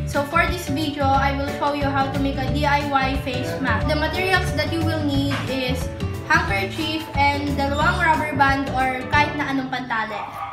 So for this video, I will show you how to make a DIY face mask. The materials that you will need is handkerchief and dalawang rubber band or kahit na anong pantali.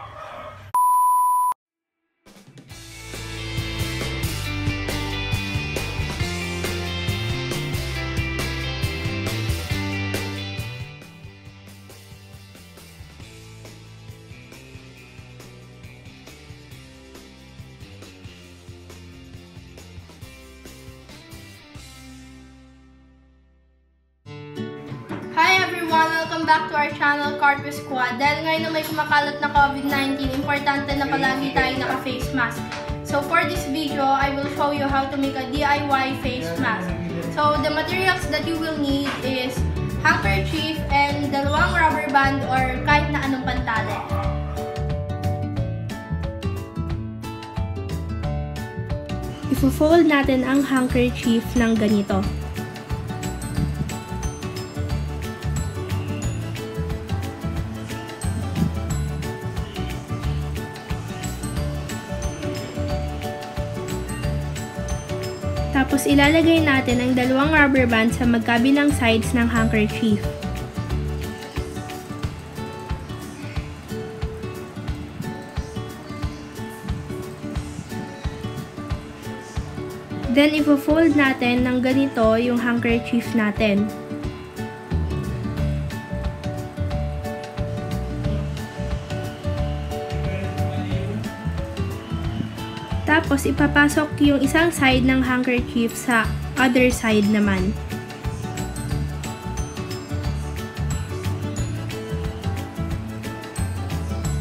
Hi everyone! Welcome back to our channel, Carpio Squad. Dahil ngayon na may kumakalat na COVID-19, importante na palagi tayo naka-face mask. So for this video, I will show you how to make a DIY face mask. So the materials that you will need is handkerchief and dalawang rubber band or kahit na anong pantali. Ifo-fold natin ang handkerchief ng ganito. Tapos ilalagay natin ang dalawang rubber band sa magkabilang sides ng handkerchief. Then ifo-fold natin ng ganito yung handkerchief natin. Tapos, ipapasok yung isang side ng handkerchief sa other side naman.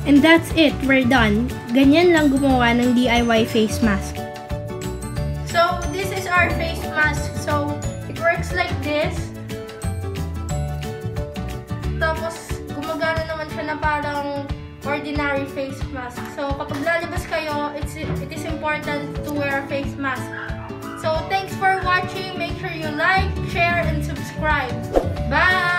And that's it. We're done. Ganyan lang gumawa ng DIY face mask. So, this is our face mask. So, it works like this. Tapos, gumagana naman siya na parang ordinary face mask. So, kapag lalabas kayo, it is important to wear a face mask. So, thanks for watching. Make sure you like, share, and subscribe. Bye!